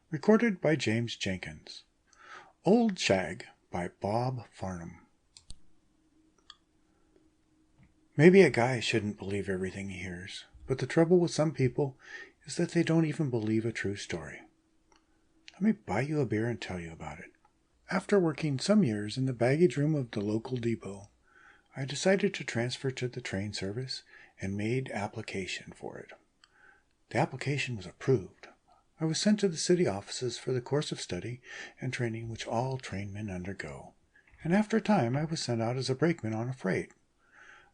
Recorded by James Jenkins. Old Shag by Bob Farnham. Maybe a guy shouldn't believe everything he hears, but the trouble with some people is that they don't even believe a true story. Let me buy you a beer and tell you about it. After working some years in the baggage room of the local depot, I decided to transfer to the train service and made application for it. The application was approved. I was sent to the city offices for the course of study and training which all trainmen undergo, and after a time I was sent out as a brakeman on a freight.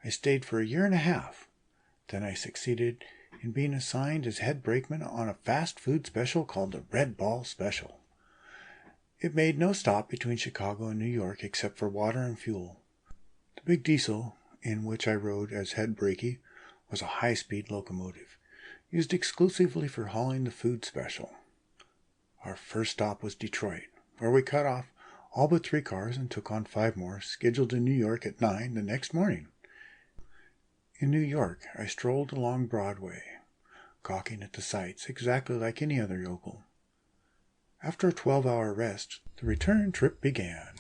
I stayed for a year and a half. Then I succeeded in being assigned as head brakeman on a fast food special called the Red Ball Special. It made no stop between Chicago and New York except for water and fuel. The big diesel in which I rode as head brakie was a high-speed locomotive, used exclusively for hauling the food special. Our first stop was Detroit, where we cut off all but 3 cars and took on 5 more, scheduled in New York at 9 the next morning. In New York, I strolled along Broadway, gawking at the sights exactly like any other yokel. After a 12-hour rest, the return trip began.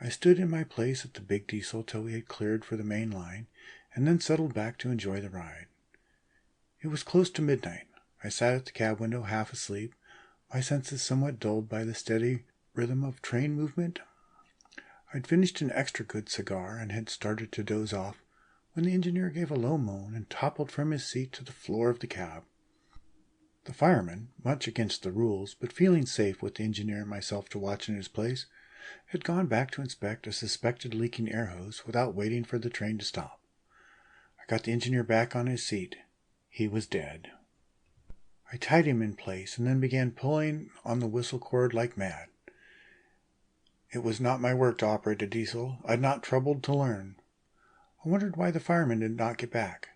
I stood in my place at the big diesel till we had cleared for the main line, and then settled back to enjoy the ride. It was close to midnight. I sat at the cab window half asleep, my senses somewhat dulled by the steady rhythm of train movement. I'd finished an extra good cigar and had started to doze off when the engineer gave a low moan and toppled from his seat to the floor of the cab. The fireman, much against the rules, but feeling safe with the engineer and myself to watch in his place, had gone back to inspect a suspected leaking air hose without waiting for the train to stop. I got the engineer back on his seat. He was dead. I tied him in place and then began pulling on the whistle cord like mad. It was not my work to operate a diesel. I'd not troubled to learn. I wondered why the fireman did not get back.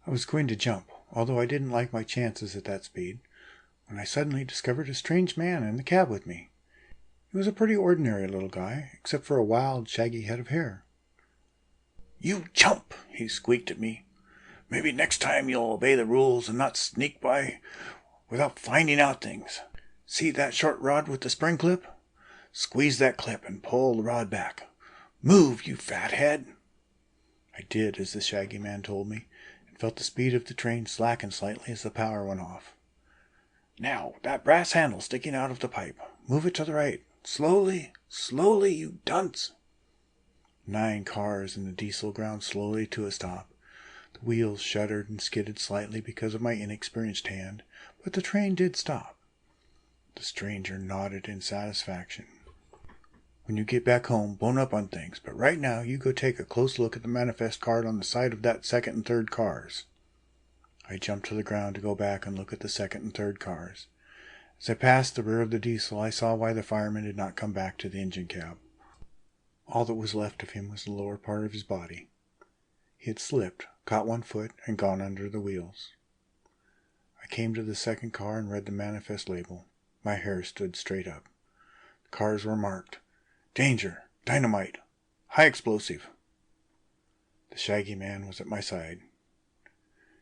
I was going to jump, although I didn't like my chances at that speed, when I suddenly discovered a strange man in the cab with me. He was a pretty ordinary little guy, except for a wild, shaggy head of hair. "You chump!" he squeaked at me. "Maybe next time you'll obey the rules and not sneak by without finding out things. See that short rod with the spring clip? Squeeze that clip and pull the rod back. Move, you fathead!" I did as the shaggy man told me, and felt the speed of the train slacken slightly as the power went off. "Now, that brass handle sticking out of the pipe. Move it to the right. Slowly, slowly, you dunce!" 9 cars in the diesel ground slowly to a stop. The wheels shuddered and skidded slightly because of my inexperienced hand, but the train did stop. The stranger nodded in satisfaction. "When you get back home, bone up on things, but right now you go take a close look at the manifest card on the side of that second and third cars." I jumped to the ground to go back and look at the second and third cars. As I passed the rear of the diesel, I saw why the fireman did not come back to the engine cab. All that was left of him was the lower part of his body. He had slipped, caught one foot, and gone under the wheels. I came to the second car and read the manifest label. My hair stood straight up. The cars were marked, "Danger, dynamite, high explosive." The shaggy man was at my side.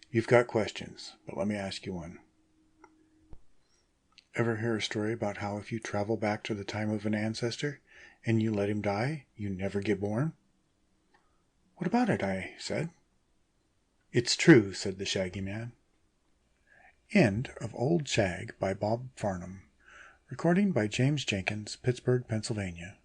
"You've got questions, but let me ask you one. Ever hear a story about how if you travel back to the time of an ancestor and you let him die, you never get born?" "What about it?" I said. "It's true," said the shaggy man. End of Old Shag by Bob Farnham. Recording by James Jenkins, Pittsburgh, Pennsylvania.